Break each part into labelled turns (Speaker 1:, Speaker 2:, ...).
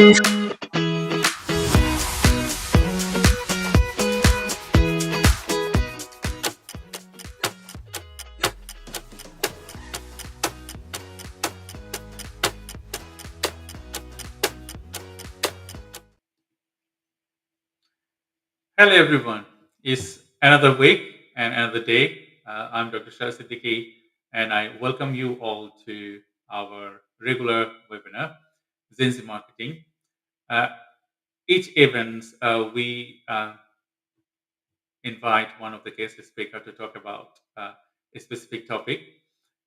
Speaker 1: Hello, everyone. It's another week and another day. I'm Dr. Shah, and I welcome you all to our regular webinar, GenZ Marketing. Uh, each event, we invite one of the guest speakers to talk about a specific topic.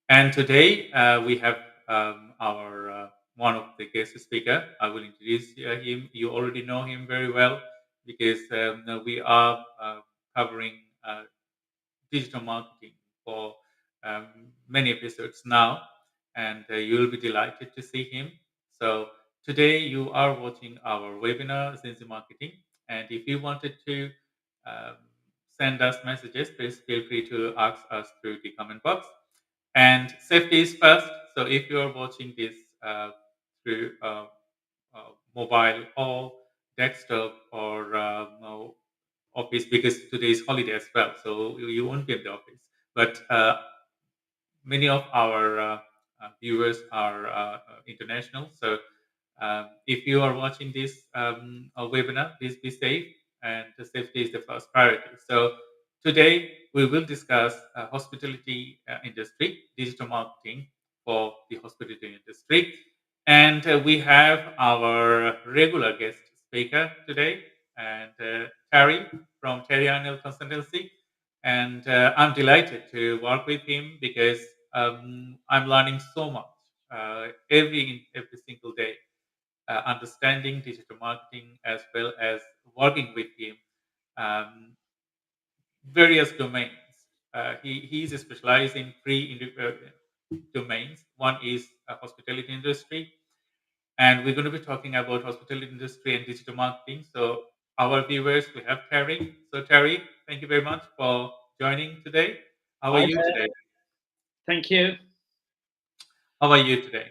Speaker 1: And today we have our one of the guest speaker. I will introduce him. You already know him very well because we are covering digital marketing for um, many episodes now, and you will be delighted to see him. So today you are watching our webinar, GenZ Marketing, and if you wanted to um, send us messages, please feel free to ask us through the comment box. And safety is first. So if you are watching this through mobile or desktop or office, because today is holiday as well, so you won't be in the office. But many of our viewers are international. So if you are watching this webinar, please be safe, and the safety is the first priority. So today we will discuss hospitality industry, digital marketing for the hospitality industry. And we have our regular guest speaker today, and Terry from Terry Arnold Consultancy. And I'm delighted to work with him because I'm learning so much every single day, understanding digital marketing as well as working with him um, various domains. He's specialized in domains. One is hospitality industry, and we're going to be talking about hospitality industry and digital marketing. So our viewers, we have Terry. So Terry, thank you very much for joining today. How are
Speaker 2: Hi
Speaker 1: you
Speaker 2: there.
Speaker 1: today?
Speaker 2: Thank you.
Speaker 1: How are you today?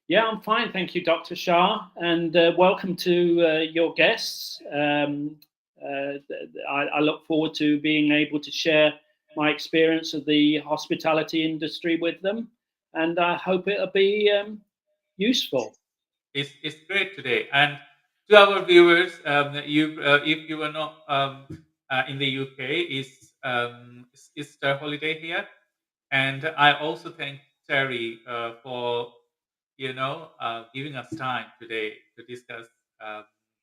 Speaker 2: Yeah, I'm fine. Thank you, Dr. Shah, and welcome to your guests. I look forward to being able to share my experience of the hospitality industry with them, and I hope it'll be useful.
Speaker 1: It's great today. And to our viewers, if you are not in the UK, it's Easter holiday here, and I also thank Terry for giving us time today to discuss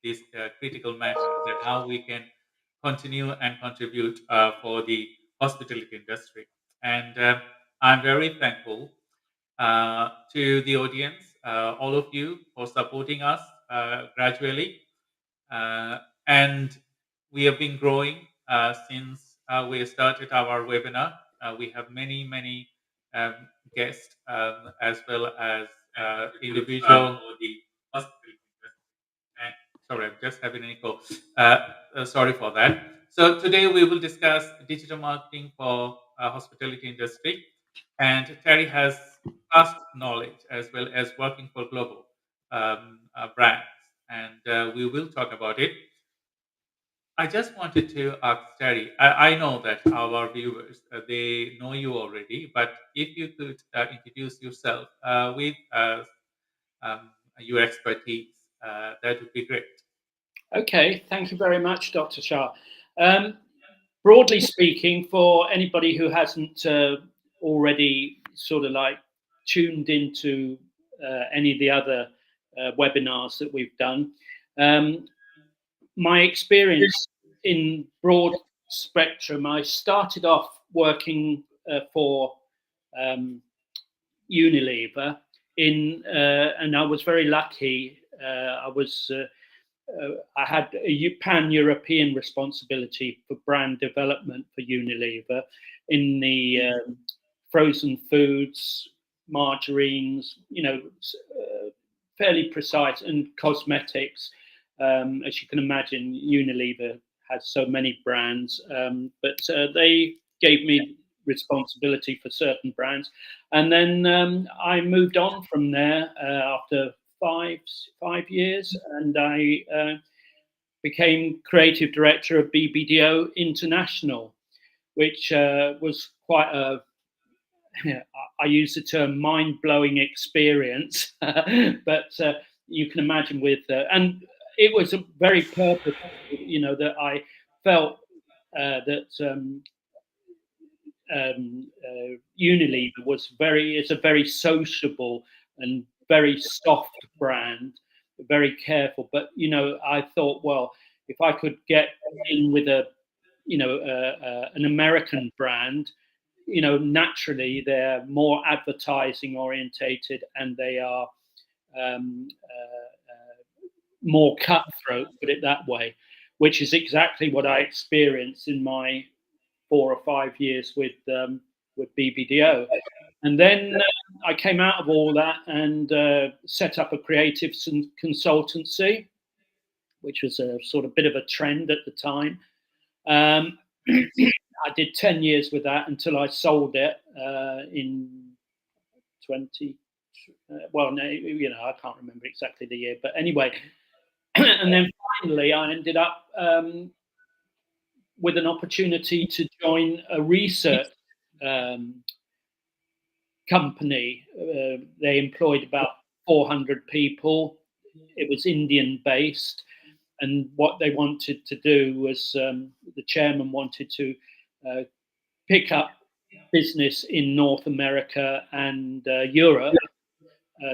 Speaker 1: these critical matters and how we can continue and contribute for the hospitality industry. And I'm very thankful to the audience, all of you, for supporting us gradually. Uh, and we have been growing since we started our webinar. We have many um, guests as well as individual for the hospitality industry. Sorry, I'm just having an echo. Sorry for that. So today we will discuss digital marketing for hospitality industry, and Terry has vast knowledge as well as working for global brands, and we will talk about it. I just wanted to ask Terry. I know that our viewers they know you already, but if you could introduce yourself with your expertise, that would be great.
Speaker 2: Okay, thank you very much, Dr. Shah. Um, Broadly speaking, for anybody who hasn't already sort of like tuned into any of the other webinars that we've done, um, my experience in broad spectrum, I started off working for um, Unilever and I was very lucky. I had a pan-European responsibility for brand development for Unilever in the frozen foods, margarines, fairly precise, and cosmetics. As you can imagine, Unilever has so many brands, but they gave me responsibility for certain brands. And then I moved on from there after five years, and I became creative director of BBDO International, which was quite a I use the term mind-blowing experience, but you can imagine and it was a very purposeful, that I felt that Unilever is a very sociable and very soft brand, very careful. But I thought, well, if I could get in with an American brand, naturally they're more advertising orientated and they are more cutthroat, put it that way, which is exactly what I experienced in my 4 or 5 years with BBDO. And then I came out of all that and set up a creative consultancy, which was a sort of bit of a trend at the time. I did 10 years with that until I sold it in 20. Well, no, I can't remember exactly the year, but anyway. And then finally, I ended up with an opportunity to join a research company. They employed about 400 people. It was Indian based. And what they wanted to do was the chairman wanted to pick up business in North America and Europe.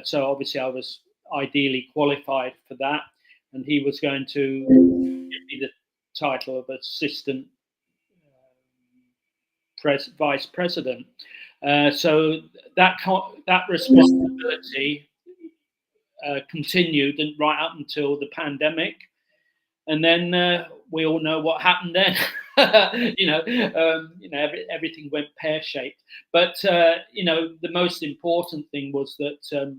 Speaker 2: So obviously I was ideally qualified for that. And he was going to give me the title of assistant vice president. So that responsibility continued and right up until the pandemic. And then we all know what happened then. Everything went pear-shaped. But the most important thing was that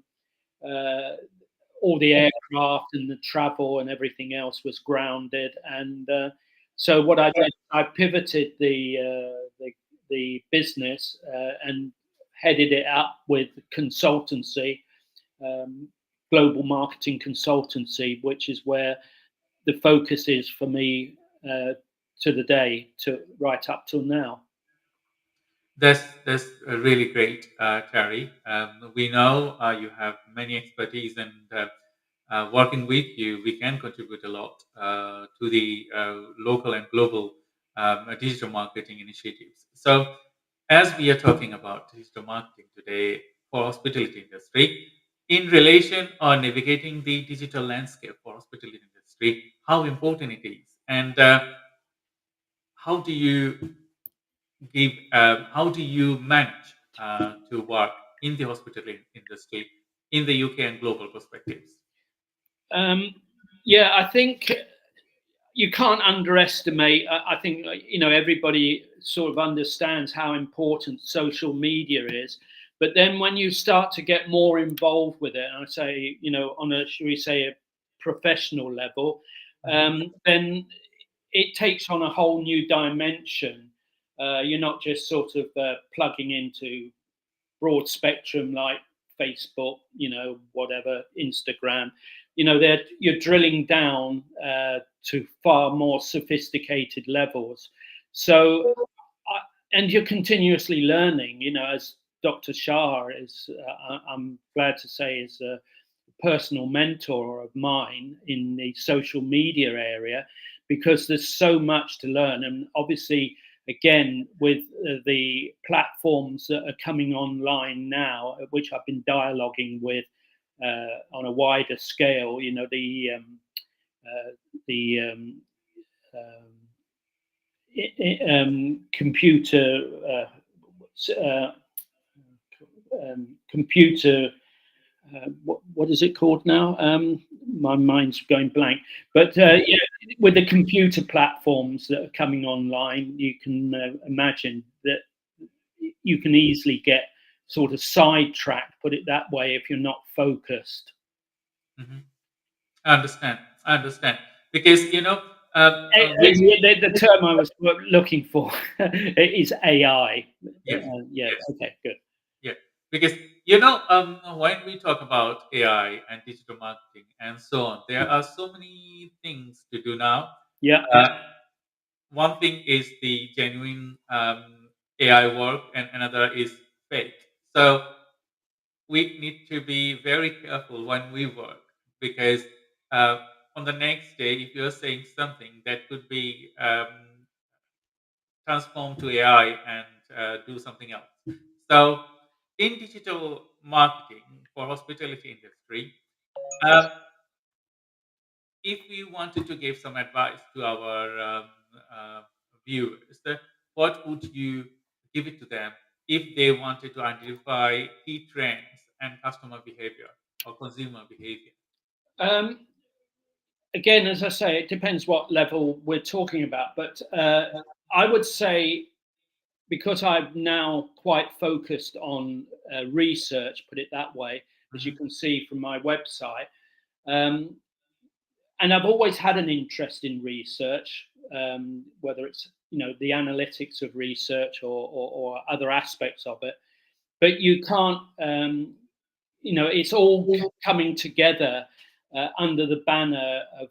Speaker 2: all the aircraft and the travel and everything else was grounded. And so what I did, I pivoted the business and headed it up with consultancy, global marketing consultancy, which is where the focus is for me to the day, to right up till now.
Speaker 1: That's really great, Terry. We know you have many expertise, and working with you, we can contribute a lot to the local and global digital marketing initiatives. So, as we are talking about digital marketing today for hospitality industry, in relation or navigating the digital landscape for hospitality industry, how important it is, and how do you how do you manage to work in the hospitality industry in the UK and global perspectives?
Speaker 2: Yeah, I think you can't underestimate. I think everybody sort of understands how important social media is, but then when you start to get more involved with it, and I say on a, should we say, a professional level, then it takes on a whole new dimension. You're not just sort of plugging into broad spectrum like Facebook, whatever, Instagram. You're drilling down to far more sophisticated levels. So, and you're continuously learning. As Dr. Shah is, I'm glad to say, is a personal mentor of mine in the social media area, because there's so much to learn. And obviously, again, with the platforms that are coming online now, which I've been dialoguing with on a wider scale, computer computer what is it called now? My mind's going blank. But with the computer platforms that are coming online, you can imagine that you can easily get sort of sidetracked, put it that way, if you're not focused.
Speaker 1: Mm-hmm. I understand. Because,
Speaker 2: the term I was looking for is AI.
Speaker 1: yes,
Speaker 2: Yeah,
Speaker 1: yes.
Speaker 2: okay, good.
Speaker 1: Yeah, because When we talk about AI and digital marketing and so on, there are so many things to do now.
Speaker 2: Yeah.
Speaker 1: Uh, One thing is the genuine AI work, and another is fake. So we need to be very careful when we work because uh, on the next day, if you're saying something that could be transformed to AI and do something else. So, in digital marketing for hospitality industry, uh, if we wanted to give some advice to our uh, viewers, what would you give it to them if they wanted to identify key trends and customer behavior or consumer behavior?
Speaker 2: Um, Again, as I say, it depends what level we're talking about. But I would say, because I'm now quite focused on research, put it that way, as you
Speaker 1: Mhm.
Speaker 2: can see from my website, um, and I've always had an interest in research, whether it's the analytics of research or other aspects of it. But you can't, it's all coming together under the banner of,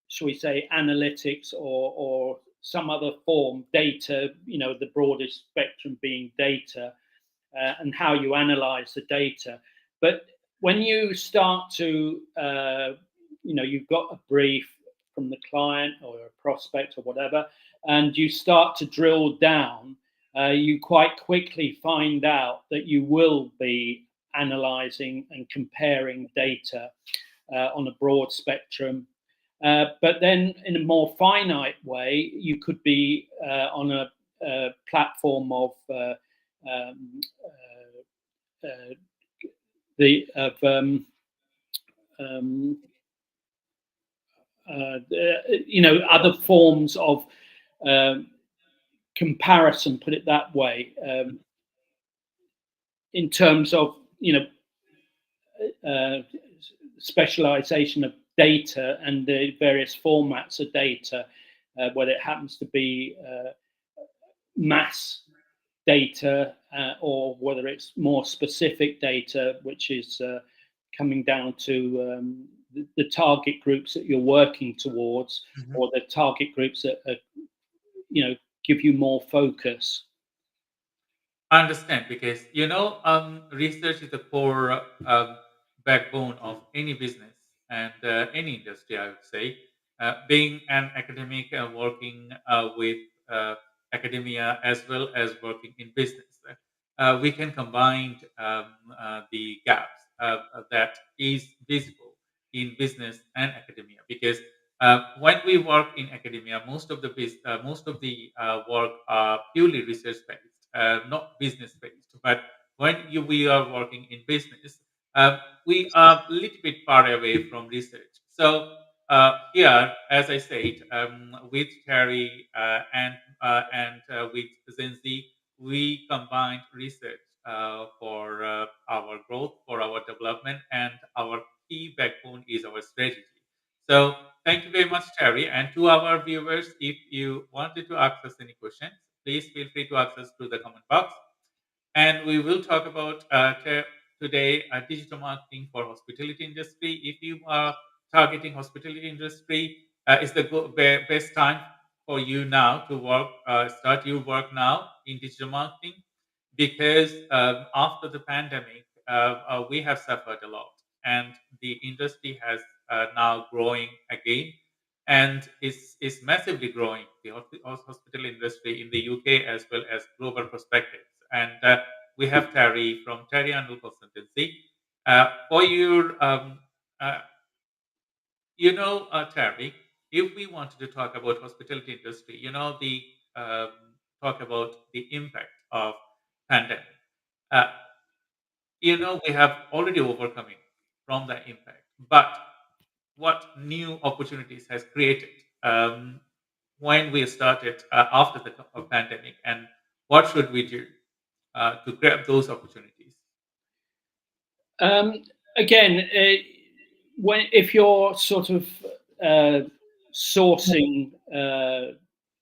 Speaker 2: shall we say, analytics or some other form, data. The broadest spectrum being data, and how you analyze the data. But when you start to, you've got a brief from the client or a prospect or whatever, and you start to drill down, you quite quickly find out that you will be analyzing and comparing data on a broad spectrum. But then, in a more finite way, you could be on a platform of um, uh, the of um, other forms of um, comparison. Put it that way. In terms of uh, specialization of data and the various formats of data, whether it happens to be mass data, or whether it's more specific data, which is coming down to the target groups that you're working towards,
Speaker 1: Mhm.
Speaker 2: or the target groups that you know give you more focus.
Speaker 1: I understand because research is the core backbone of any business and any industry. I would say, being an academic and working with academia as well as working in business, we can combine the gaps that is visible in business and academia because. When we work in academia, most of the work are purely research based, not business based. But we are working in business, we are a little bit far away from research. So here, as I said, with Terry and with GenZ, we combined research for our growth, for our development, and our key backbone is our strategy. So thank you very much, Terry. And to our viewers, if you wanted to ask us any questions, please feel free to ask us through the comment box. And we will talk about today digital marketing for hospitality industry. If you are targeting hospitality industry, it's the best time for you now to work, start your work now in digital marketing because after the pandemic, we have suffered a lot, and the industry has now growing again, and is massively growing the hospital industry in the UK as well as global perspectives. And we have Terry from Terry Arnold Consultancy. For your, uh, Terry, if we wanted to talk about hospitality industry, the um, talk about the impact of pandemic. Uh, we have already overcoming from the impact, but what new opportunities has created when we started after the pandemic, and what should we do to grab those opportunities?
Speaker 2: Um, Again, when if you're sort of uh, sourcing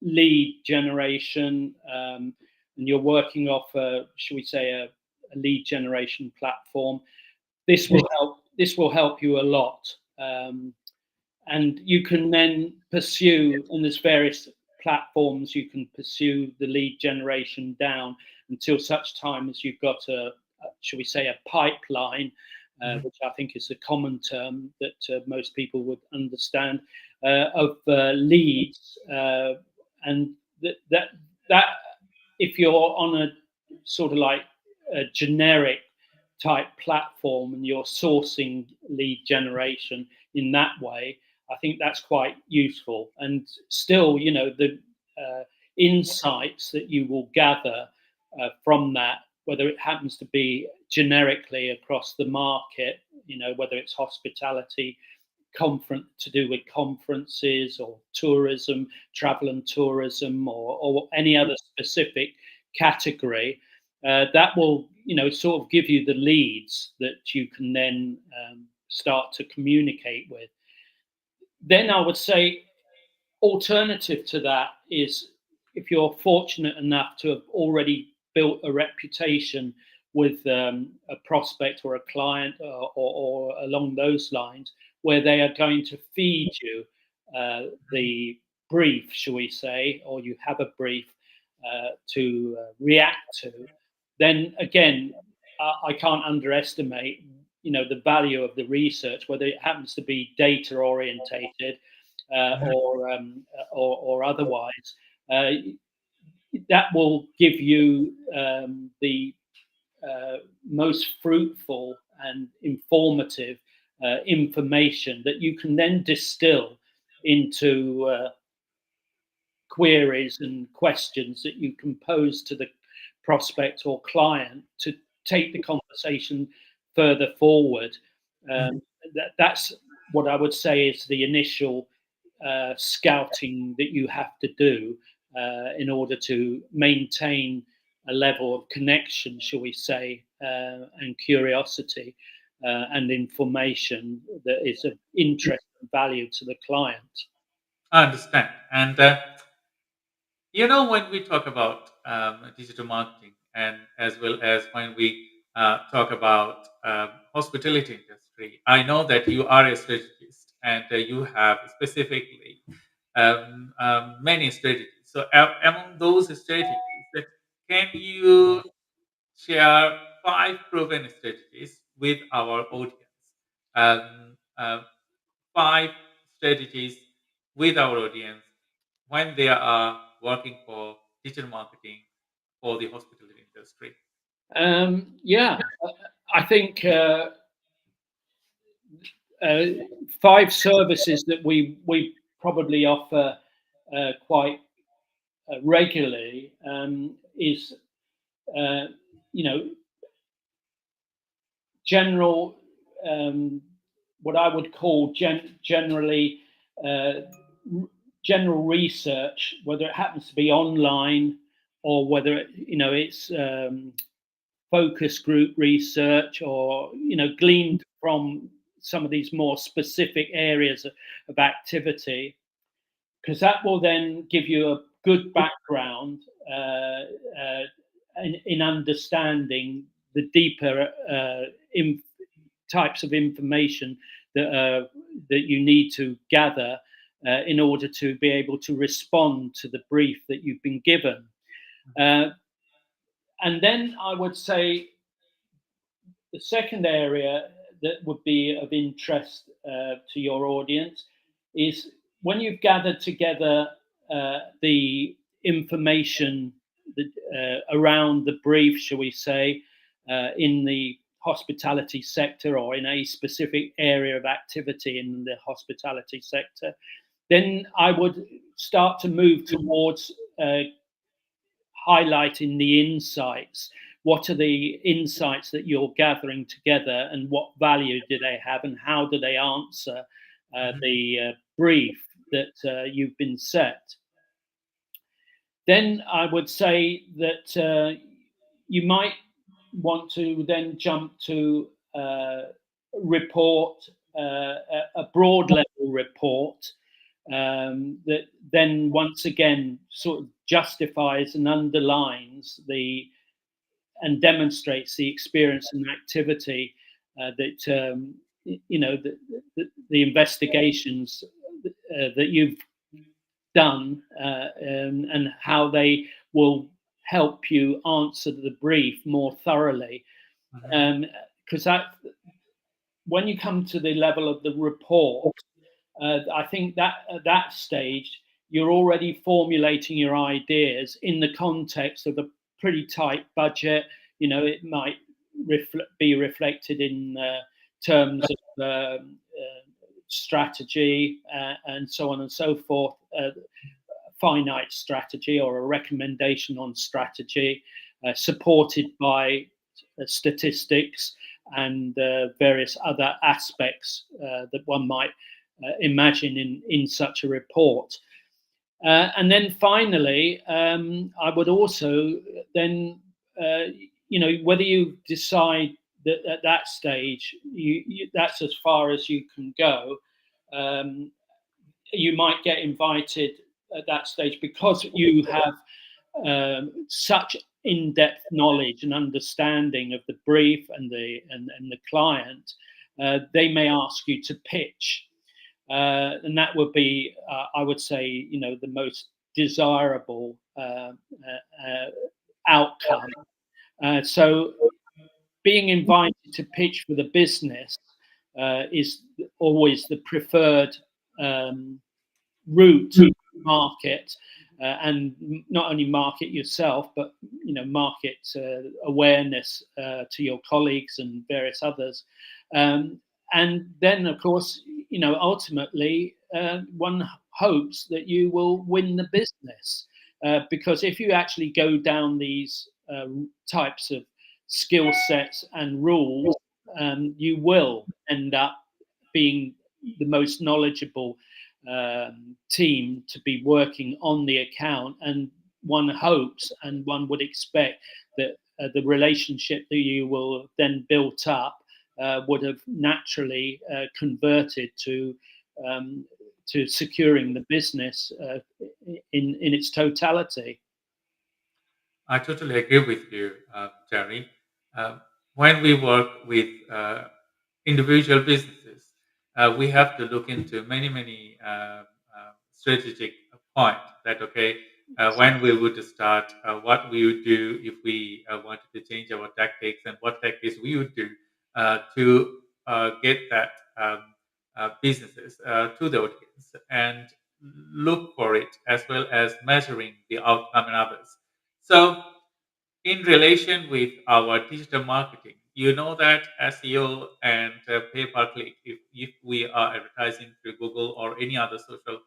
Speaker 2: lead generation, and you're working off, shall we say, a lead generation platform. This will help. This will help you a lot, and you can then pursue. And there's various platforms you can pursue the lead generation down until such time as you've got shall we say, a pipeline, which I think is a common term that most people would understand, of leads, and that if you're on a sort of like a generic type platform and you're sourcing lead generation in that way, I think that's quite useful. And still, the insights that you will gather from that, whether it happens to be generically across the market, whether it's hospitality, to do with conferences or tourism, travel and tourism, or any other specific category, that will, sort of give you the leads that you can then start to communicate with. Then I would say, alternative to that is, if you're fortunate enough to have already built a reputation with a prospect or a client, or along those lines, where they are going to feed you the brief, shall we say, or you have a brief to react to, then again, I can't underestimate, the value of the research, whether it happens to be data orientated or otherwise. That will give you the most fruitful and informative information that you can then distill into queries and questions that you can pose to the prospect or client to take the conversation further forward. That's what I would say is the initial scouting that you have to do in order to maintain a level of connection, shall we say, and curiosity and information that is of interest and value to the client.
Speaker 1: I understand. And when we talk about digital marketing, and as well as when we talk about hospitality industry, I know that you are a strategist and you have specifically many strategies. So among those strategies, can you share 5 proven strategies with our audience? Um, uh, 5 strategies with our audience when they are working for digital marketing for the hospitality industry.
Speaker 2: Yeah, I think 5 services that we probably offer quite regularly is you know general what I would call generally general research, whether it happens to be online or whether it's focus group research, or gleaned from some of these more specific areas of activity, because that will then give you a good background in understanding the deeper types of information that you need to gather in order to be able to respond to the brief that you've been given. And then I would say the second area that would be of interest to your audience is, when you've gathered together the information around the brief, shall we say, in the hospitality sector or in a specific area of activity in the hospitality sector, then I would start to move towards highlighting the insights. What are the insights that you're gathering together, and what value do they have, and how do they answer the brief that you've been set? Then I would say that you might want to then jump to report, a broad level report that then once again sort of justifies and underlines the and demonstrates the experience and activity that the investigations that you've done and how they will help you answer the brief more thoroughly. Because that, when you come to the level of the report, I think that at that stage you're already formulating your ideas in the context of a pretty tight budget. It might be reflected in terms of strategy and so on and so forth. Finite strategy or a recommendation on strategy, supported by statistics and various other aspects that one might imagine in such a report. And then finally, I would also then, whether you decide that at that stage that's as far as you can go, you might get invited at that stage because you have such in-depth knowledge and understanding of the brief and the client. They may ask you to pitch, and that would be, I would say, the most desirable outcome. So being invited to pitch for the business is always the preferred route to market, and not only market yourself, but market awareness to your colleagues and various others. And then, of course, ultimately, one hopes that you will win the business, because if you actually go down these types of skill sets and rules, you will end up being the most knowledgeable team to be working on the account, and one hopes and one would expect that the relationship that you will then built up would have naturally converted to securing the business in its totality.
Speaker 1: I totally agree with you, Terry. When we work with individual businesses, we have to look into many strategic point that, okay, when we would start, what we would do if we wanted to change our tactics, and what tactics we would do to get that businesses to the audience, and look for it, as well as measuring the outcome and others. So, in relation with our digital marketing, you know that SEO and pay per click, if we are advertising through Google or any other social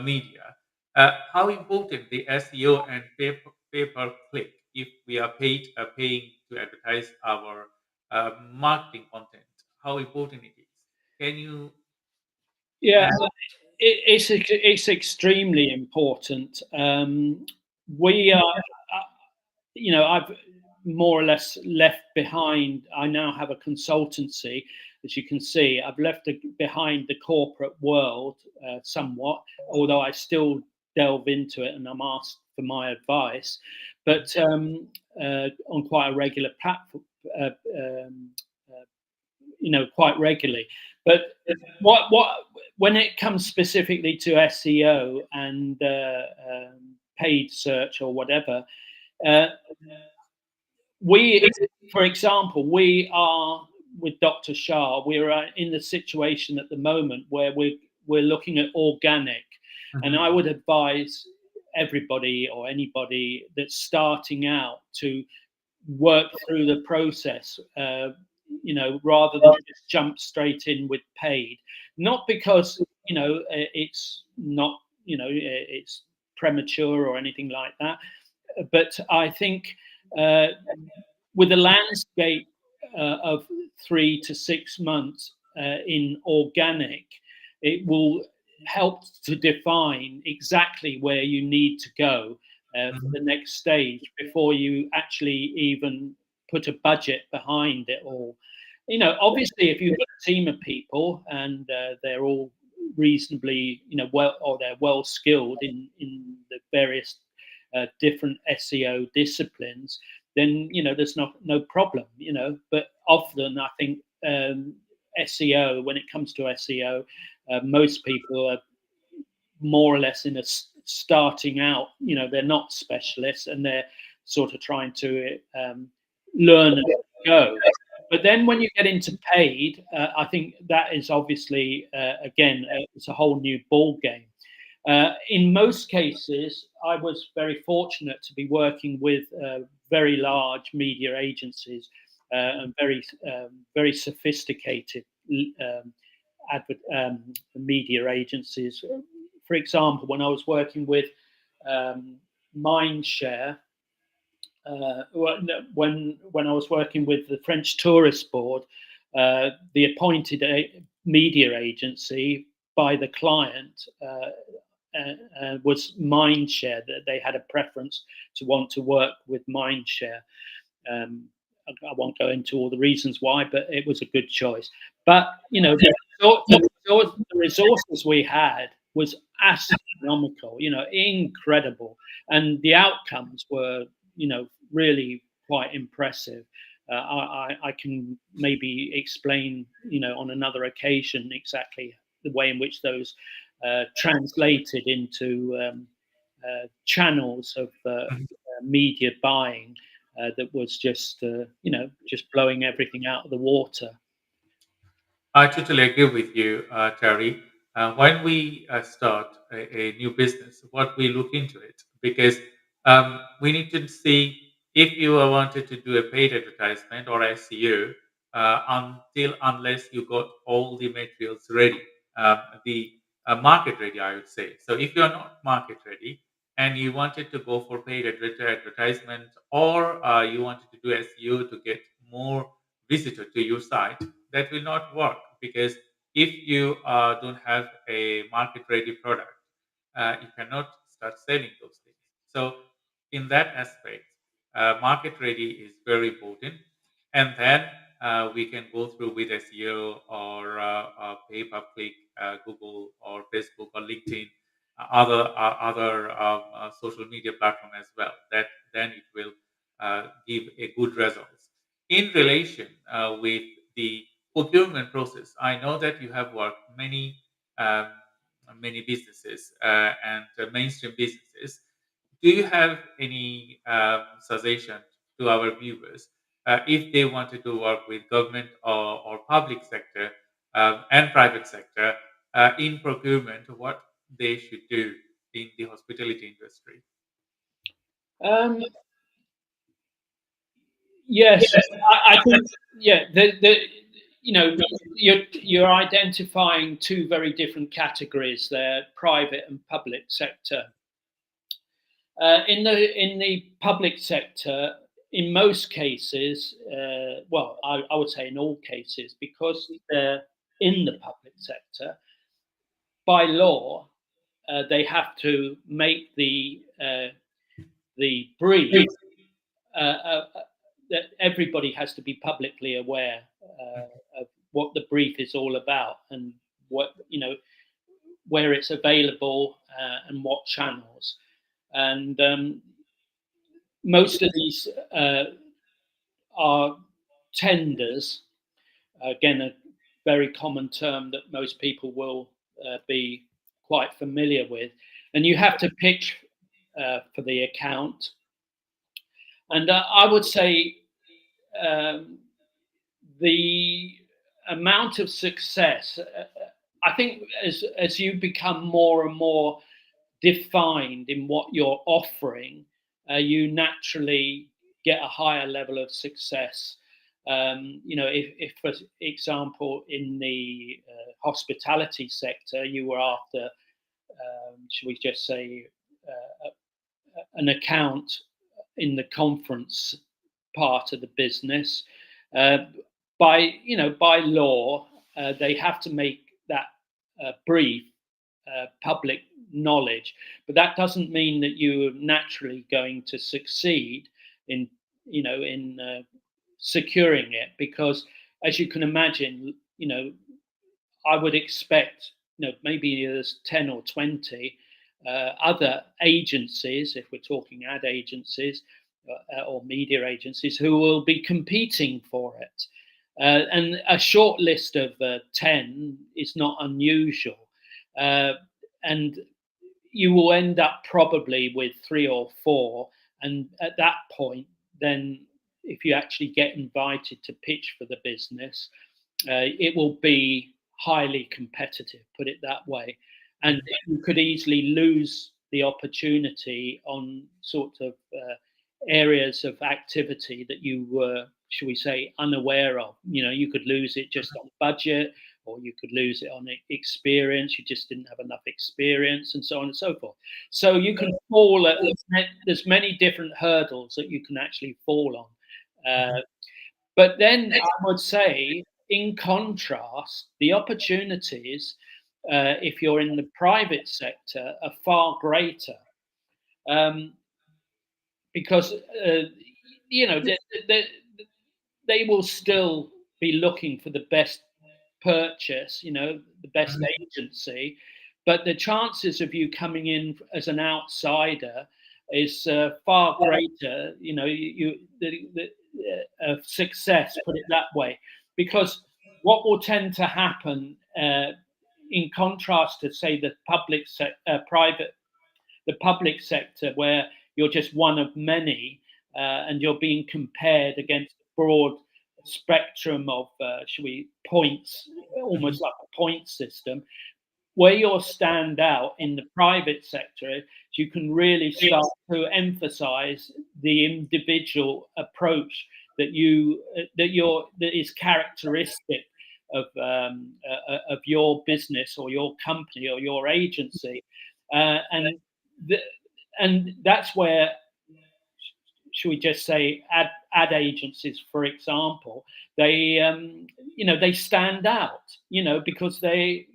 Speaker 1: media, how important the SEO and pay per click, if we are paying to advertise our marketing content, how important it is. Can you
Speaker 2: Yeah,
Speaker 1: answer?
Speaker 2: it's extremely important. We are, I've more or less left behind. I now have a consultancy, as you can see. I've left behind the corporate world somewhat, although I still delve into it and I'm asked for my advice, but on quite a regular platform, quite regularly. But what when it comes specifically to SEO and paid search or whatever, for example, we are with Dr. Shah. We're in the situation at the moment where we're looking at organic, and I would advise everybody or anybody that's starting out to work through the process, rather than just jump straight in with paid. Not because it's not it's premature or anything like that, but I think with a landscape of 3 to 6 months in organic, it will help to define exactly where you need to go for the next stage before you actually even put a budget behind it all. Obviously, if you've got a team of people and they're all reasonably, well, or they're well skilled in the various different SEO disciplines, then there's no problem. But often I think SEO, when it comes to SEO, most people are more or less in a starting out. They're not specialists, and they're sort of trying to learn as you go. But then when you get into paid, I think that is obviously again it's a whole new ball game. In most cases, I was very fortunate to be working with very large media agencies and very sophisticated media agencies. For example, when I was working with Mindshare, when I was working with the French Tourist Board, the appointed media agency by the client was Mindshare. That they had a preference to want to work with Mindshare. I won't go into all the reasons why, but it was a good choice. But the resources we had was astronomical, incredible, and the outcomes were, really quite impressive. I can maybe explain, on another occasion exactly the way in which those translated into channels of media buying that was just just blowing everything out of the water.
Speaker 1: I totally agree with you, Terry. When we start a new business, what we look into it, because we need to see if you wanted to do a paid advertisement or SEO, unless you got all the materials ready, the market ready, I would say. So if you're not market ready and you wanted to go for paid advertisement, or you wanted to do SEO to get more visitor to your site, that will not work, because if you don't have a market ready product, you cannot start selling those things. So in that aspect, market ready is very important, and then we can go through with SEO or pay per click, Google or Facebook or LinkedIn, other social media platform as well. That then it will give a good results. In relation with the procurement process, I know that you have worked um, many businesses and mainstream businesses. Do you have any suggestion to our viewers if they wanted to work with government or public sector and private sector in procurement, what they should do in the hospitality industry?
Speaker 2: Um, yes, I think the you're identifying two very different categories there: private and public sector. In the public sector, in most cases, well, I would say in all cases, because they're in the public sector, by law, they have to make the brief. Uh, uh, that everybody has to be publicly aware of what the brief is all about, and what where it's available, and what channels. And most of these are tenders. Again, a very common term that most people will be quite familiar with. And you have to pitch for the account. And I would say um, the amount of success, I think, as you become more and more defined in what you're offering, you naturally get a higher level of success. If, for example, in the hospitality sector, you were after, should we just say, an account in the conference part of the business, uh, by law, they have to make that brief public knowledge, but that doesn't mean that you're naturally going to succeed in securing it, because, as you can imagine, I would expect, maybe there's 10 or 20 other agencies, if we're talking ad agencies, or media agencies who will be competing for it. And a short list of 10 is not unusual. And you will end up probably with 3 or 4. And at that point, then if you actually get invited to pitch for the business, it will be highly competitive, put it that way. And you could easily lose the opportunity on sort of areas of activity that you were, should we say, unaware of. You could lose it just on budget, or you could lose it on experience. You just didn't have enough experience, and so on and so forth. So you can fall at, there's many different hurdles that you can actually fall on. But then I would say, in contrast, the opportunities, if you're in the private sector, are far greater. Because they will still be looking for the best purchase, the best agency, but the chances of you coming in as an outsider is far greater. Of success, put it that way, because what will tend to happen, in contrast to say the public sector, where you're just one of many, and you're being compared against a broad spectrum of, points, almost like a point system. Where you'll stand out in the private sector, you can really start to emphasize the individual approach that is characteristic of your business or your company or your agency, and that's where, should we just say, ad agencies, for example, they they stand out, because they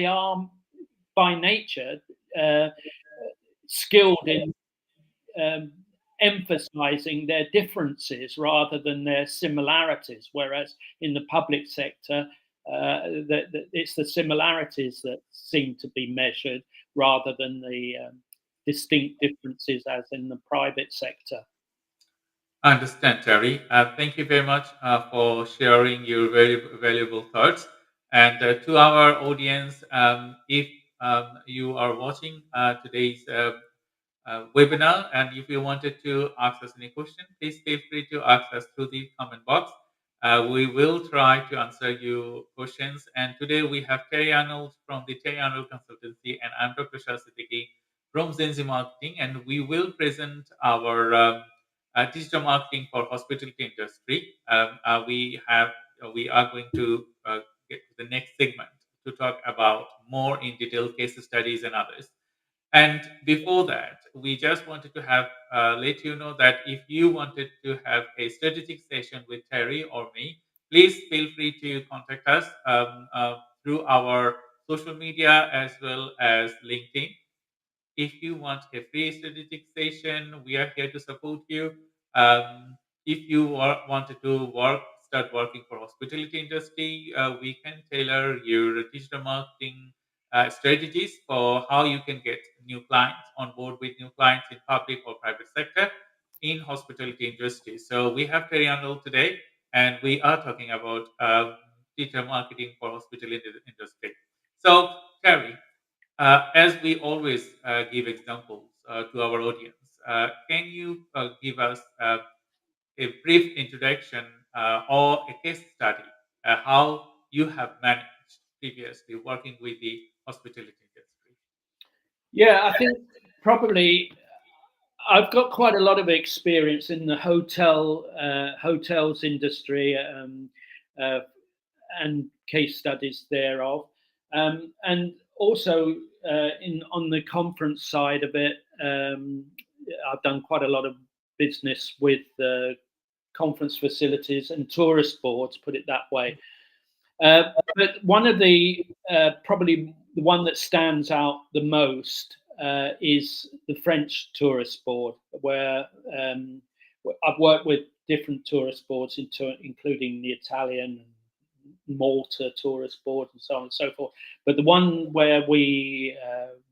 Speaker 2: are by nature skilled in emphasizing their differences rather than their similarities, whereas in the public sector, it's the similarities that seem to be measured rather than the distinct differences as in the private sector.
Speaker 1: I understand, Terry. Thank you very much for sharing your very valuable thoughts. And to our audience, if you are watching today's webinar, and if you wanted to ask us any question, please feel free to ask us through the comment box. We will try to answer your questions. And today we have Terry Arnold from the Terry Arnold Consultancy, and I'm Dr. Shah from GenZ Marketing, and we will present our digital marketing for hospitality industry. We are going to get to the next segment to talk about more in detail case studies and others. And before that, we just wanted to have let you know that if you wanted to have a strategic session with Terry or me, please feel free to contact us through our social media as well as LinkedIn. If you want a free strategic session, we are here to support you. If you wanted to start working for hospitality industry, we can tailor your digital marketing strategies for how you can get new clients on board with new clients in public or private sector in hospitality industry. So we have Terry Arnold today, and we are talking about digital marketing for hospitality industry. So Terry, as we always give examples to our audience, can you give us a brief introduction or a case study how you have managed previously working with the hospitality industry?
Speaker 2: Yeah, I think probably I've got quite a lot of experience in the hotels industry, uh, and case studies thereof, and also on the conference side of it. I've done quite a lot of business with conference facilities and tourist boards, put it that way. But one of the probably the one that stands out the most is the French tourist board, where I've worked with different tourist boards, including the Italian, Malta tourist board, and so on and so forth. But the one where we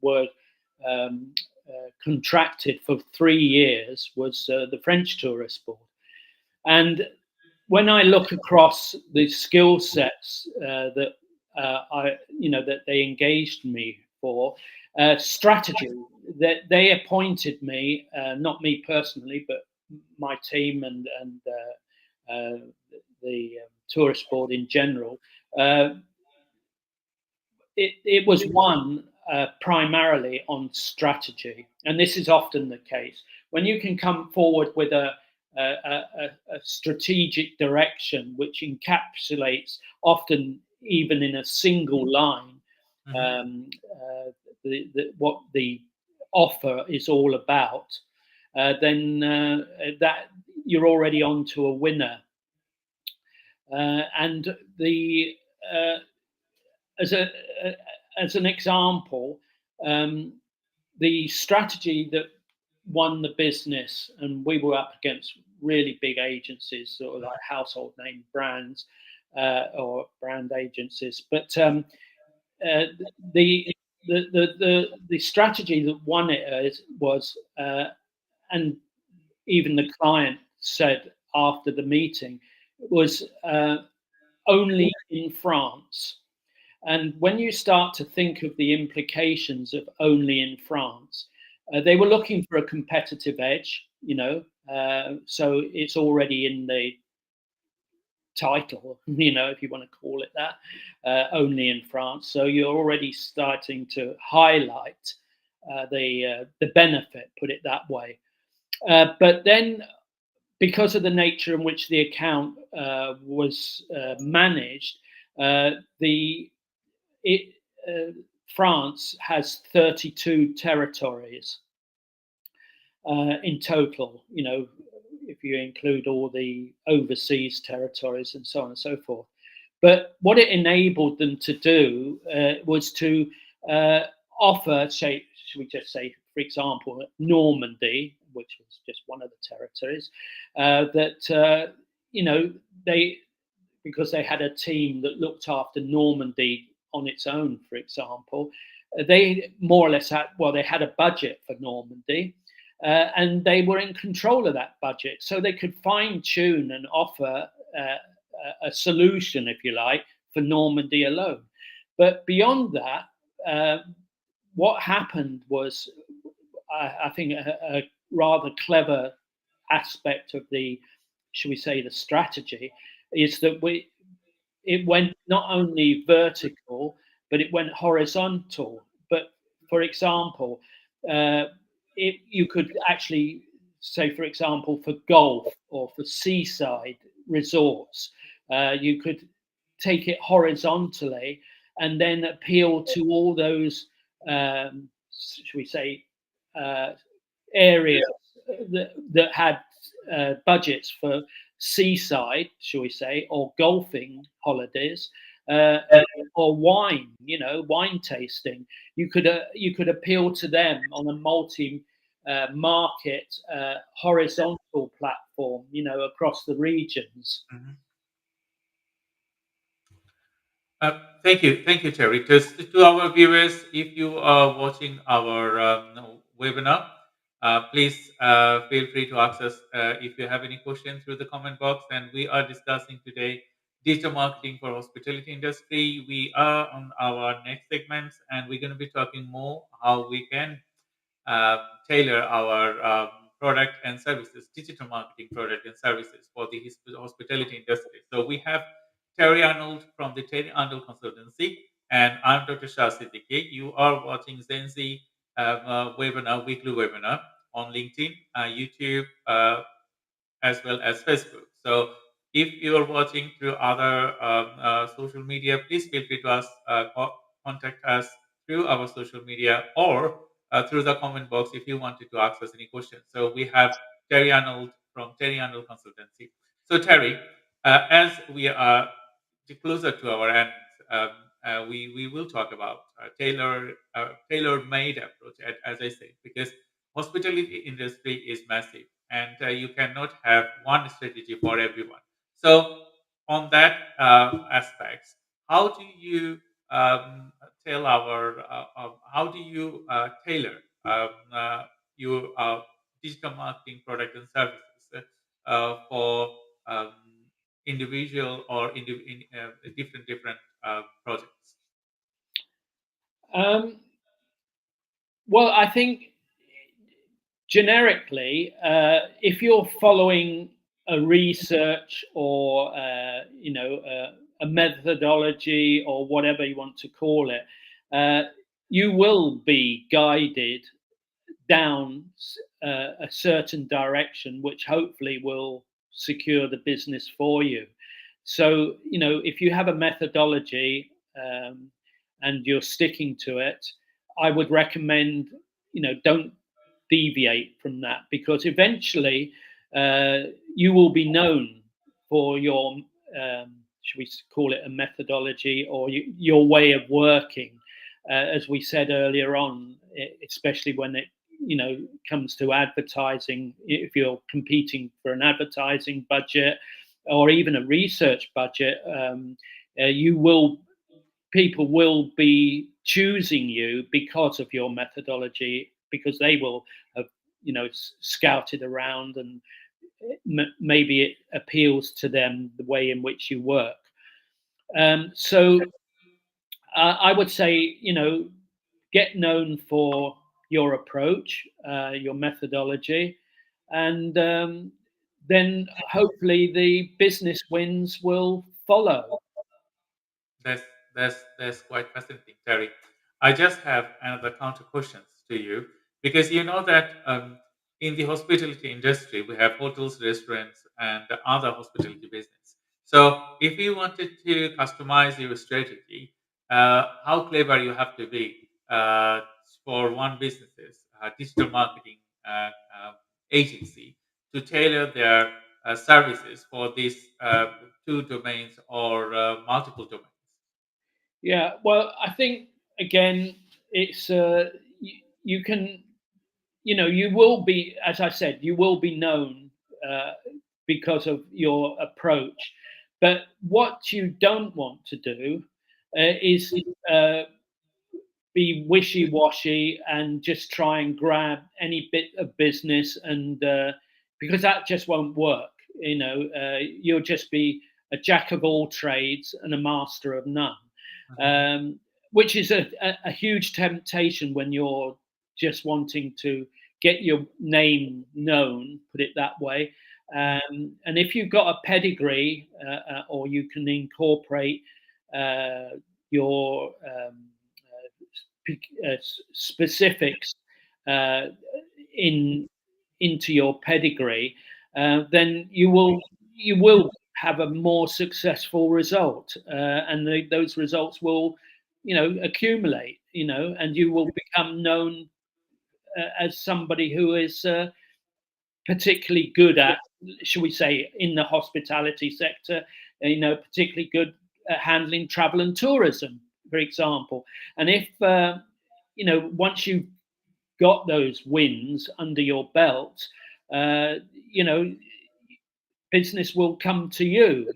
Speaker 2: were contracted for 3 years was the French Tourist Board. And when I look across the skill sets that they engaged me for, strategy, that they appointed me, not me personally, but my team and the tourist board in general. Uh, it was one primarily on strategy, and this is often the case when you can come forward with a strategic direction which encapsulates, often even in a single line,
Speaker 1: Mhm.
Speaker 2: um, what the offer is all about. Then that you're already on to a winner. And the as a as an example, um, the strategy that won the business, and we were up against really big agencies, sort of like household name brands or brand agencies. But uh, the, the strategy that won it was, and even the client said after the meeting, was only in France. And when you start to think of the implications of only in France, they were looking for a competitive edge, so it's already in the title, if you want to call it that, only in France. So you're already starting to highlight the benefit, put it that way. But then, because of the nature in which the account was managed, the it, uh, France has 32 territories in total, if you include all the overseas territories and so on and so forth. But what it enabled them to do was to uh, offer, say, should we just say, for example, Normandy, which was just one of the territories, that, they, because they had a team that looked after Normandy on its own, for example, they more or less had, well, they had a budget for Normandy, and they were in control of that budget. So they could fine tune and offer a solution, if you like, for Normandy alone. But beyond that, what happened was, I think, a rather clever aspect of the, should we say, the strategy is that it went not only vertical, but it went horizontal. But for example, uh, you could actually say, for example, for golf or for seaside resorts, you could take it horizontally and then appeal to all those, should we say, uh, areas that had budgets for seaside, shall we say, or golfing holidays, uh, or wine, wine tasting. You could appeal to them on a multi market horizontal platform, across the regions.
Speaker 1: Mhm. Thank you, Terry. Just to our viewers, if you are watching our webinar, please feel free to ask us if you have any questions through the comment box. And we are discussing today digital marketing for hospitality industry. We are on our next segments, and we're going to be talking more how we can uh, tailor our product and services, digital marketing product and services for the hospitality industry. So we have Terry Arnold from the Terry Arnold Consultancy, and I'm Dr. Shah Siddiqui. You are watching GenZ webinar, weekly webinar on LinkedIn, YouTube, as well as Facebook. So if you are watching through other social media, please feel free to contact us through our social media or through the comment box if you wanted to ask us any questions. So we have Terry Arnold from Terry Arnold Consultancy. So Terry, as we are closer to our end, um, we will talk about tailor-made approach, as I say, because hospitality industry is massive and you cannot have one strategy for everyone. So on that aspects, how do you tell our how do you tailor your digital marketing product and services for um, individual or different projects?
Speaker 2: Um, well, I think generically, if you're following a research or a methodology or whatever you want to call it, you will be guided down a certain direction, which hopefully will secure the business for you. So, if you have a methodology and you're sticking to it, I would recommend, don't deviate from that, because eventually uh, you will be known for your, should we call it a methodology, or your way of working. As we said earlier on, especially when it comes to advertising, if you're competing for an advertising budget or even a research budget, you will people will be choosing you because of your methodology, because they will have scouted around, and maybe it appeals to them the way in which you work. So I would say, get known for your approach, your methodology, and then hopefully the business wins will follow.
Speaker 1: That's that's quite fascinating, Terry. I just have another counter questions to you, because you know that in the hospitality industry we have hotels, restaurants, and the other hospitality business. So if you wanted to customize your strategy, how clever you have to be for one business's digital marketing agency to tailor their services for these two domains or multiple domains.
Speaker 2: Yeah, well, I think again, it's you can, you will be, as I said, you will be known uh, because of your approach. But what you don't want to do is uh, be wishy-washy and just try and grab any bit of business, and because that just won't work. You'll just be a jack of all trades and a master of none,
Speaker 1: Mhm.
Speaker 2: which is a huge temptation when you're just wanting to get your name known, put it that way. And if you've got a pedigree, or you can incorporate your specifics uh, in into your pedigree, then you will have a more successful result, and those results will, accumulate, and you will become known as somebody who is particularly good at, shall we say, in the hospitality sector, particularly good at handling travel and tourism, for example. And if once you've got those wins under your belt, uh, you know, business will come to you,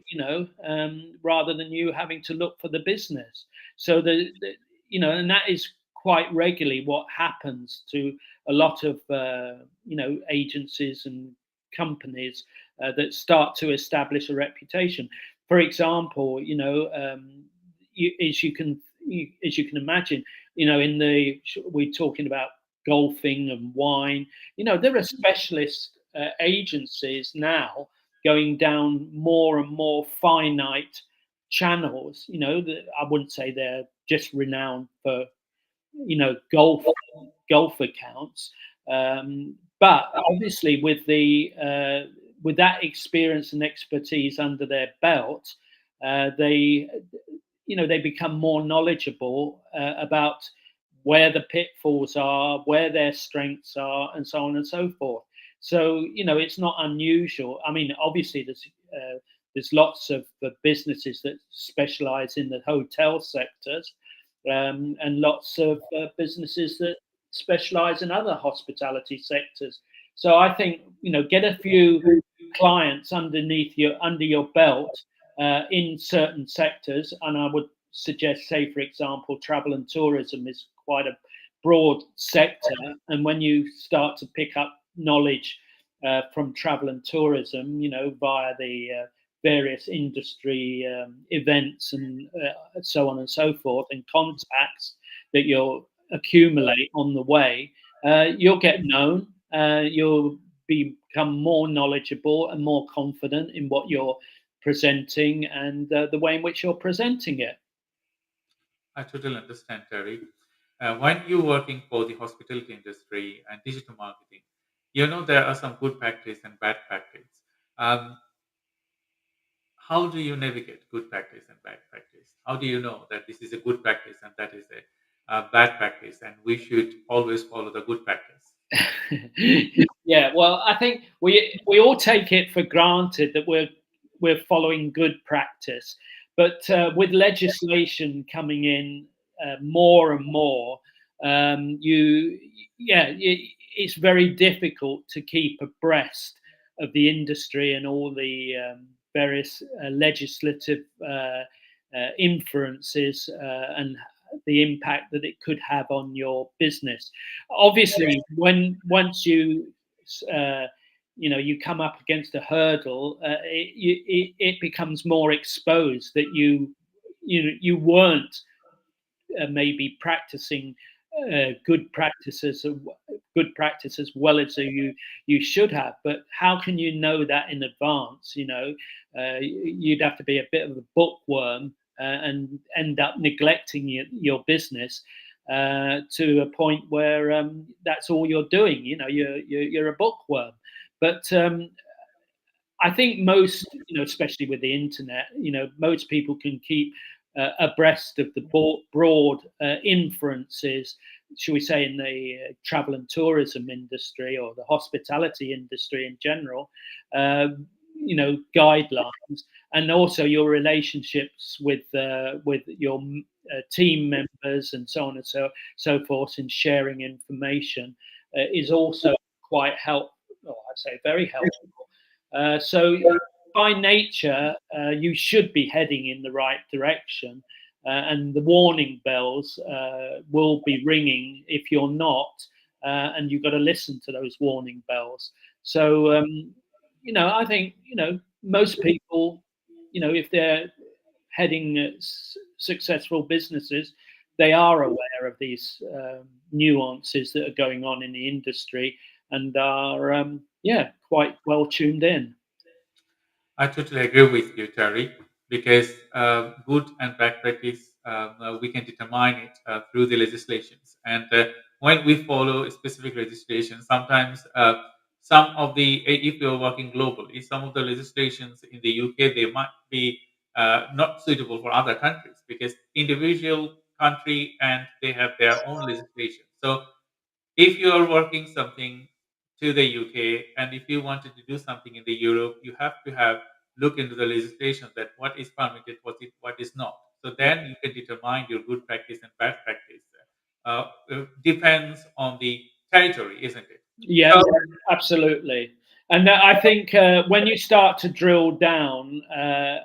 Speaker 2: rather than you having to look for the business. So and that is quite regularly what happens to a lot of agencies and companies that start to establish a reputation. For example, as you can imagine, in the we're talking about golfing and wine. There are specialist agencies now going down more and more finite channels. That I wouldn't say they're just renowned for golf accounts, but obviously with that experience and expertise under their belt, they become more knowledgeable about where the pitfalls are, where their strengths are, and so on and so forth. So it's not unusual. I mean, obviously there's lots of businesses that specialize in the hotel sectors, and lots of businesses that specialize in other hospitality sectors. So I think get a few clients under your belt in certain sectors, and I would suggest, say for example, travel and tourism is quite a broad sector, and when you start to pick up knowledge from travel and tourism, via the various industry events and so on and so forth, and contacts that you'll accumulate on the way, you'll get known. You'll become more knowledgeable and more confident in what you're presenting and the way in which you're presenting it.
Speaker 1: I totally understand, Terry. When you're working for the hospitality industry and digital marketing, there are some good practice and bad practice. Um, how do you navigate good practice and bad practice? How do you know that this is a good practice and that is a bad practice, and we should always follow the good practice?
Speaker 2: Yeah, well, I think we all take it for granted that we're following good practice, but with legislation coming in more and more, you yeah, it's very difficult to keep abreast of the industry and all the various legislative influences and the impact that it could have on your business. Obviously, when once uh, you come up against a hurdle, it becomes more exposed that you weren't maybe practicing good practices as well as you should have. But how can you know that in advance? You'd have to be a bit of a bookworm and end up neglecting your business to a point where that's all you're doing. You're a bookworm. But I think most, especially with the internet, most people can keep abreast of the broad inferences, shall we say, in the travel and tourism industry or the hospitality industry in general, guidelines, and also your relationships with your team members and so on and so forth in sharing information is also quite helpful. I'd say very helpful. So by nature, you should be heading in the right direction, and the warning bells will be ringing if you're not, and you've got to listen to those warning bells. So, I think most people, if they're heading successful businesses, they are aware of these nuances that are going on in the industry and are quite well tuned in.
Speaker 1: I totally agree with you, Terry, because good and bad practice, we can determine it through the legislations. And when we follow specific legislation, sometimes some of the, if you're working globally, some of the legislations in the UK, they might be not suitable for other countries because individual country and they have their own legislation. So if you are working something to the UK and if you wanted to do something in the Europe, you have to have look into the legislation that what is permitted, what is not. So then you can determine your good practice and bad practice. Depends on the territory, isn't it?
Speaker 2: Yeah,
Speaker 1: So
Speaker 2: absolutely. And I think when you start to drill down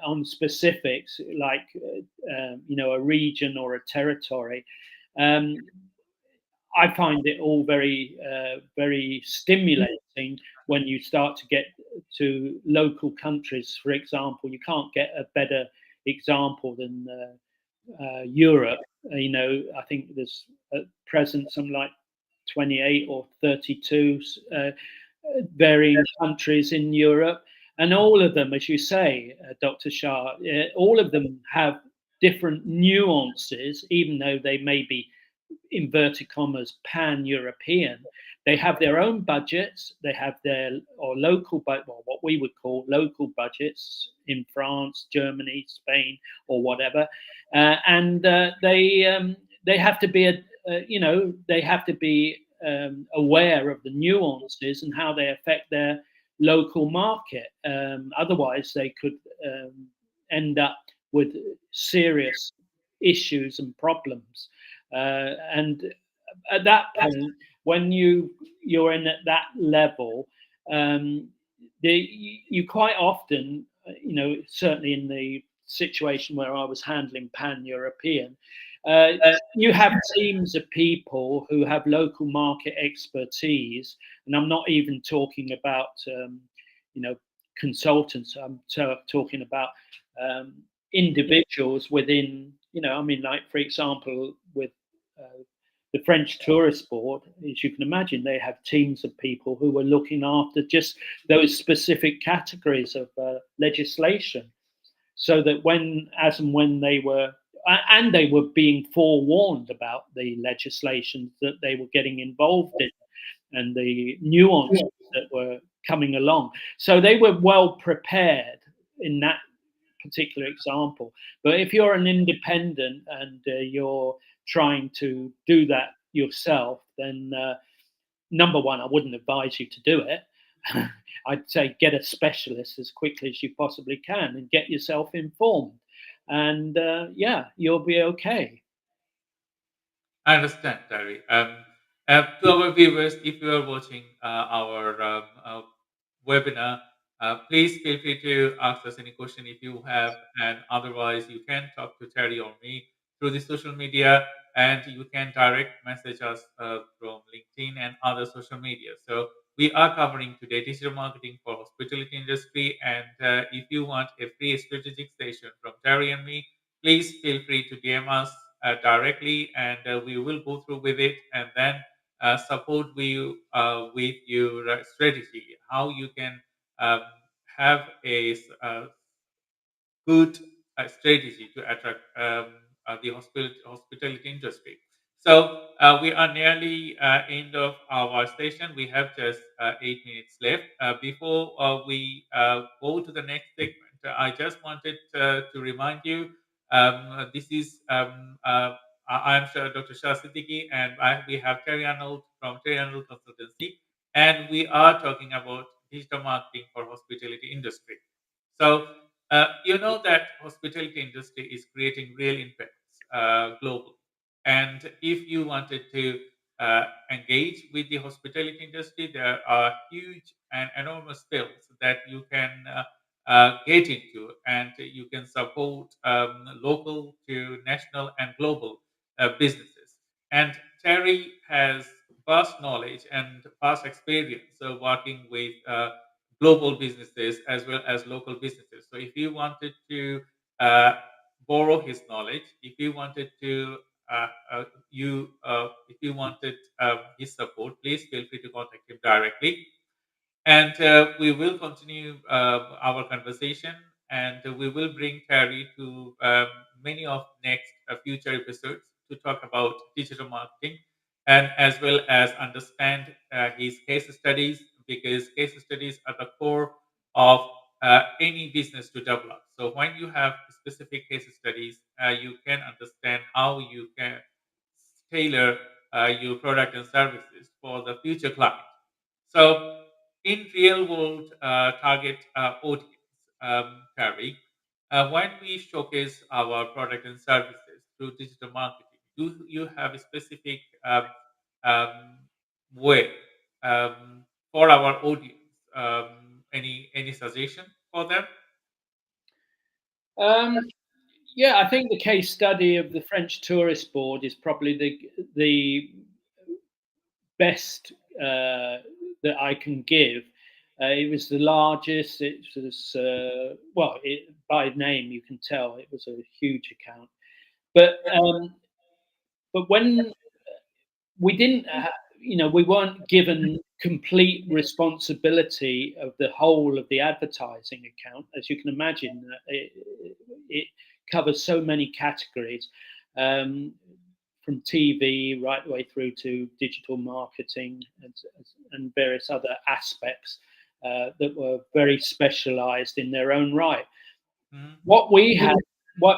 Speaker 2: on specifics, like a region or a territory, um, I find it all very stimulating when you start to get to local countries. For example, you can't get a better example than Europe. I think there's at present some like 28 or 32 varying countries in Europe, and all of them, as you say, Dr. Shah, all of them have different nuances, even though they may be inverted commas pan-European. They have their own budgets. They have their or local, well, what we would call local budgets in France, Germany, Spain, or whatever, and they have to be they have to be aware of the nuances and how they affect their local market. Otherwise, they could end up with serious issues and problems. And at that point, when you're in at that level, you quite often, certainly in the situation where I was handling pan-European, you have teams of people who have local market expertise, and I'm not even talking about you know, consultants. I'm talking about um, individuals within, you know, I mean, like for example, with the French Tourist Board, as you can imagine, they have teams of people who are looking after just those specific categories of legislation, so that when, as and when they were, and they were being forewarned about the legislation that they were getting involved in and the nuances that were coming along. So they were well prepared in that particular example. But if you're an independent and you're trying to do that yourself, then number one, I wouldn't advise you to do it. I'd say get a specialist as quickly as you possibly can and get yourself informed. And yeah, you'll be okay.
Speaker 1: I understand, Terry. To our viewers, if you are watching our webinar, please feel free to ask us any question if you have, and otherwise, you can talk to Terry or me through the social media, and you can direct message us from LinkedIn and other social media. So we are covering today digital marketing for hospitality industry, and if you want a free strategic session from Terry and me, please feel free to DM us directly, and we will go through with it, and then support you with your strategy, how you can um, have a good strategy to attract the hospitality industry. So we are nearly end of our session. We have just 8 minutes left. Before we go to the next segment, I just wanted to remind you this is I'm sure Dr. Shah Siddiqui, and we have Terry Arnold from Terry Arnold Consultancy, and we are talking about digital marketing for hospitality industry. So you know that hospitality industry is creating real impacts globally, and if you wanted to engage with the hospitality industry, there are huge and enormous fields that you can get into, and you can support local to national and global businesses. And Terry has vast knowledge and vast experience working with global businesses as well as local businesses. So if you wanted to uh, borrow his knowledge, if you wanted to if you wanted his support, please feel free to contact him directly. And we will continue our conversation, and we will bring Terry to many of next future episodes to talk about digital marketing, and as well as understand his case studies, because case studies are the core of any business to develop. So when you have specific case studies, you can understand how you can tailor your product and services for the future client. So, in real world target audience, Carrie, when we showcase our product and services through digital marketing, do you have a specific um, way for our audience? Any suggestion for them?
Speaker 2: Um, yeah, I think the case study of the French Tourist Board is probably the best that I can give. It was the largest. It was well, by name you can tell it was a huge account. But when we didn't, you know, we weren't given complete responsibility of the whole of the advertising account. As you can imagine, it covers so many categories. Um, from TV right the way through to digital marketing and various other aspects that were very specialized in their own right.
Speaker 1: Mhm.
Speaker 2: What we had,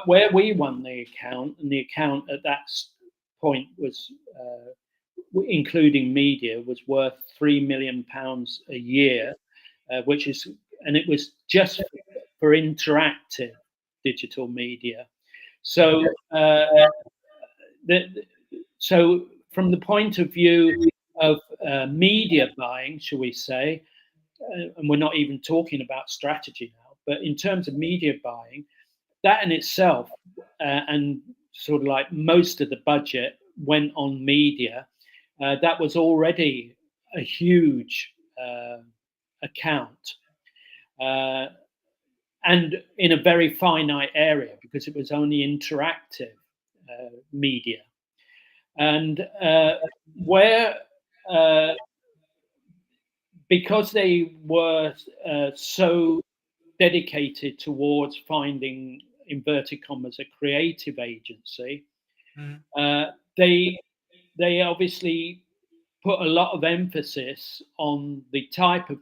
Speaker 2: where we won the account, and the account at that point was, including media, was worth £3 million a year, which is, and it was just for interactive digital media. So the, so from the point of view of media buying, shall we say, and we're not even talking about strategy now, but in terms of media buying, that in itself, and sort of like most of the budget went on media. That was already a huge account, uh, and in a very finite area because it was only interactive media. And where uh, because they were so dedicated towards finding inverted commas a creative agency,
Speaker 1: Mhm.
Speaker 2: uh, they they obviously put a lot of emphasis on the type of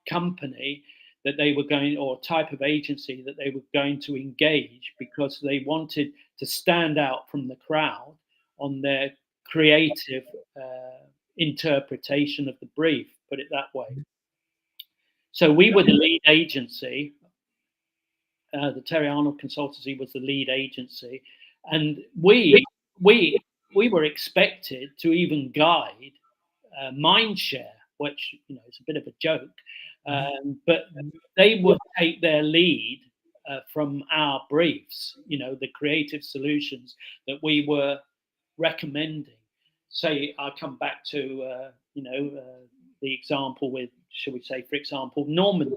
Speaker 2: company that they were going, or type of agency that they were going to engage, because they wanted to stand out from the crowd on their creative interpretation of the brief, put it that way. So we were the lead agency. The Terry Arnold Consultancy was the lead agency, and we we were expected to even guide Mindshare, which is a bit of a joke,
Speaker 1: Mhm.
Speaker 2: but they would take their lead from our briefs, the creative solutions that we were recommending. Say, I come back to the example with, shall we say, for example, Normandy.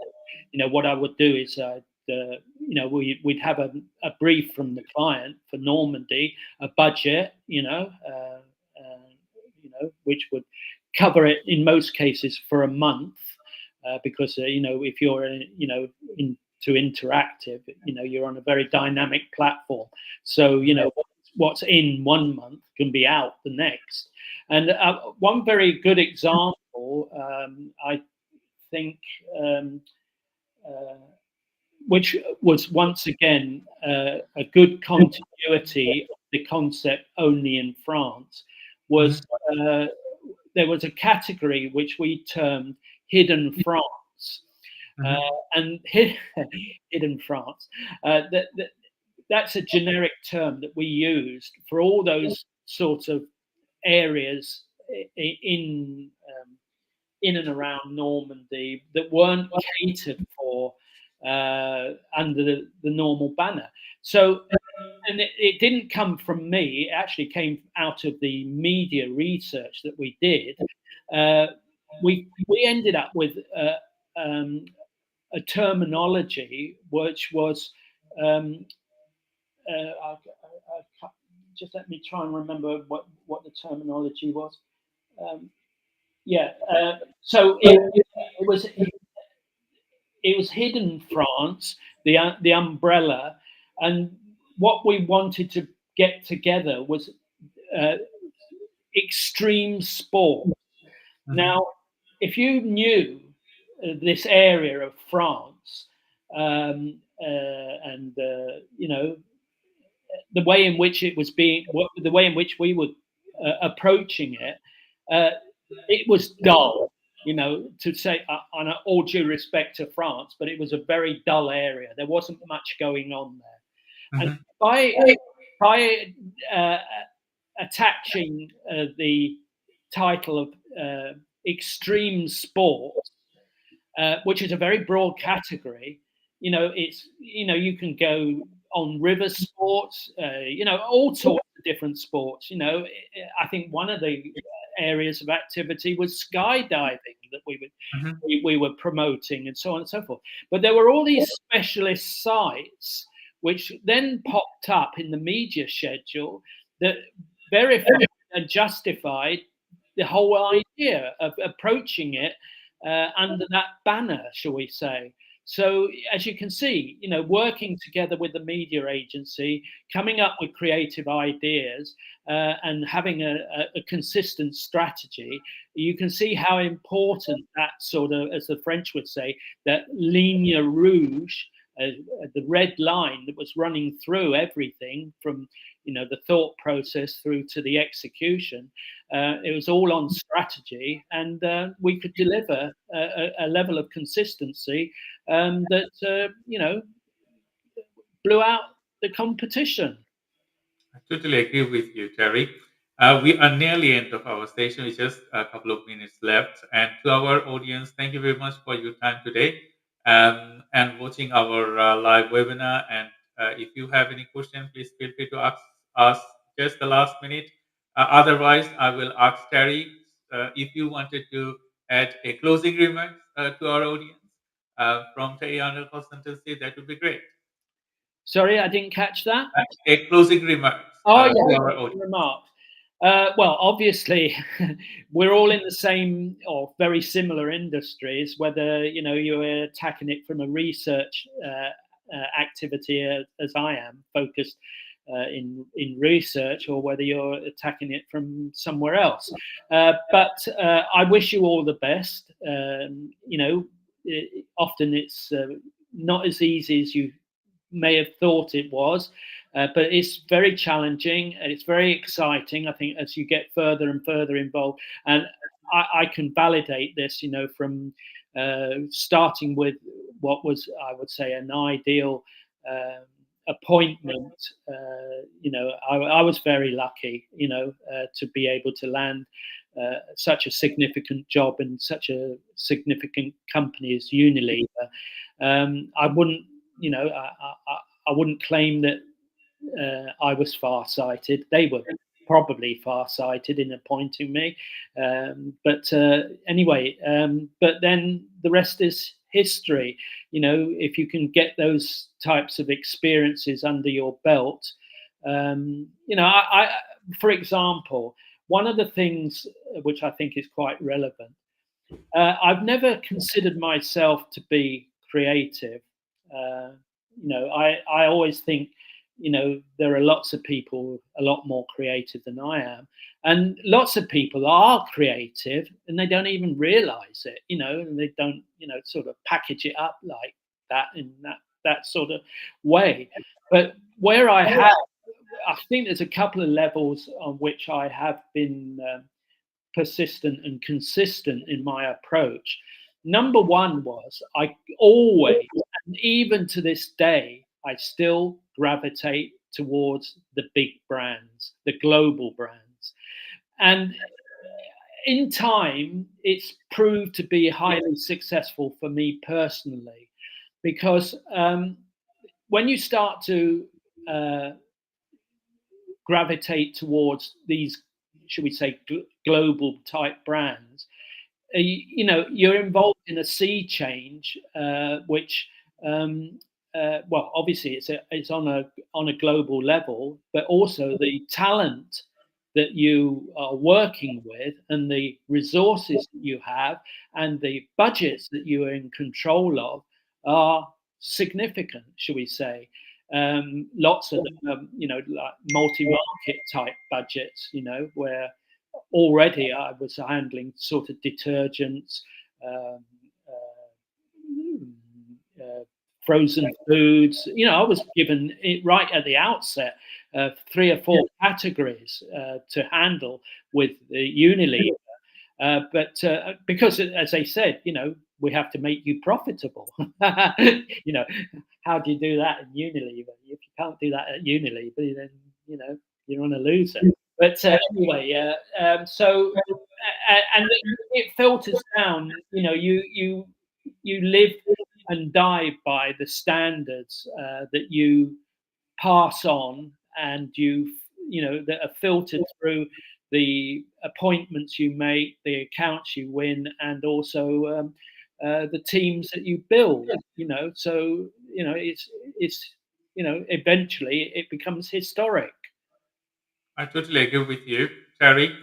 Speaker 2: What I would do is we'd have a brief from the client for Normandy, a budget, which would cover it in most cases for a month, because if you're into interactive, you're on a very dynamic platform. So what's in one month can be out the next. And one very good example, I think, um, uh, which was once again a good continuity of the concept only in France, was
Speaker 1: Mhm.
Speaker 2: uh, there was a category which we termed hidden France. Uh,
Speaker 1: Mhm.
Speaker 2: and hidden France, that's a generic term that we used for all those sorts of areas in and around Normandy that weren't catered for under the normal banner. So, and it didn't come from me. It actually came out of the media research that we did. Uh, we ended up with um, a terminology which was um, just let me try and remember what the terminology was. Um, yeah, so it was hidden France, the umbrella, and what we wanted to get together was uh, extreme sport.
Speaker 1: Mhm.
Speaker 2: Now, if you knew this area of France, and the way in which it was being, the way in which we were approaching it, uh, it was dull. To say, on all due respect to France, but it was a very dull area. There wasn't much going on there, and
Speaker 1: Mhm.
Speaker 2: by uh, attaching the title of extreme sports, which is a very broad category. You can go on river sports, all sorts of different sports. I think one of the areas of activity was skydiving that
Speaker 1: Mhm.
Speaker 2: we were promoting, and so on and so forth. But there were all these specialist sites which then popped up in the media schedule that verified and justified the whole idea of approaching it under that banner, shall we say. So, as you can see, working together with the media agency, coming up with creative ideas, and having a consistent strategy, you can see how important that sort of, as the French would say, that ligne rouge, the red line that was running through everything from the thought process through to the execution. It was all on strategy, and we could deliver a level of consistency that blew out the competition.
Speaker 1: I totally agree with you, Terry. We are nearly end of our station. With just a couple of minutes left. And to our audience, thank you very much for your time today and watching our live webinar. And If you have any question, please feel free to ask us just the last minute. Otherwise, I will ask Terry if you wanted to add a closing remark to our audience from Terry Arnold Consultancy. That would be great.
Speaker 2: Sorry, I didn't catch that.
Speaker 1: A closing remarks
Speaker 2: Oh
Speaker 1: to
Speaker 2: yeah,
Speaker 1: our audience.
Speaker 2: remark. Well, obviously, we're all in the same or very similar industries. Whether you're attacking it from a research activity, as I am focused in research, or whether you're attacking it from somewhere else. But I wish you all the best. Often it's not as easy as you may have thought it was. But it's very challenging and it's very exciting. I think as you get further and further involved, and I can validate this, from starting with what was, I would say, an ideal appointment. I was very lucky, to be able to land such a significant job in such a significant company as Unilever. I wouldn't, I wouldn't claim that I was far-sighted. They were probably far-sighted in appointing me. But anyway, but then the rest is history. If you can get those types of experiences under your belt, for example, one of the things which I think is quite relevant, I've never considered myself to be creative. Uh, I always think, there are lots of people a lot more creative than I am. And lots of people are creative and they don't even realize it, and they don't, sort of package it up like that in that sort of way. But where I think there's a couple of levels on which I have been persistent and consistent in my approach. Number one was I always, and even to this day, I still gravitate towards the big brands, the global brands. And in time, it's proved to be highly successful for me personally, because when you start to uh, gravitate towards these, should we say, global type brands, you're involved in a sea change, which, well, obviously it's on a global level, but also the talent that you are working with and the resources that you have and the budgets that you are in control of are significant, shall we say. Lots of them, like multi-market type budgets, where already I was handling sort of detergents, um, frozen foods. I was given it right at the outset, 3 or 4 categories to handle with Unilever. But because, as I said, we have to make you profitable. How do you do that in Unilever? If you can't do that at Unilever, then you're on a loser. But anyway, so and it filters down. You live and die by the standards that you pass on, and that are filtered through the appointments you make, the accounts you win, and also the teams that you build. So it's eventually it becomes historic.
Speaker 1: I totally agree with you, Terry.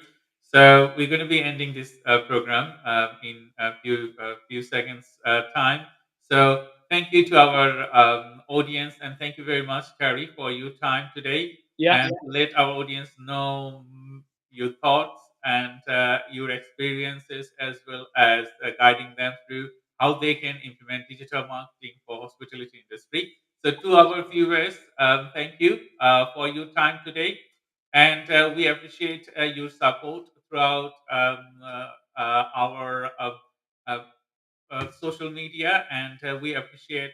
Speaker 1: So we're going to be ending this program in a few seconds time. So thank you to our audience, and thank you very much, Terry, for your time today,
Speaker 2: Yeah.
Speaker 1: and let our audience know your thoughts and your experiences, as well as guiding them through how they can implement digital marketing for hospitality industry. So to our viewers, thank you for your time today, and we appreciate your support throughout our uh, social media, and we appreciate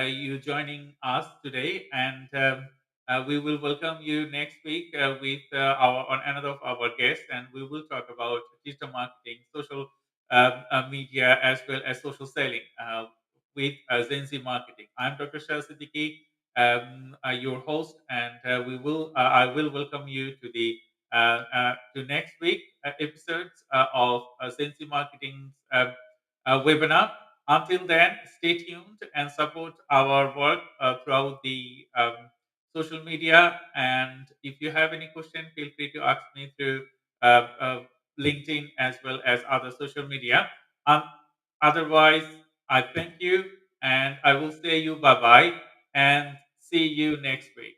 Speaker 1: you joining us today, and we will welcome you next week with our on another of our guests, and we will talk about digital marketing, social media, as well as social selling with GenZ marketing. I'm Dr. Shah Siddiqui, your host, and I will welcome you to the to next week episodes of Sensi Marketing's webinar. Until then, stay tuned and support our work throughout the social media. And if you have any question, feel free to ask me through uh, uh, LinkedIn as well as other social media. Um, Otherwise, I thank you and I will say you bye bye and see you next week.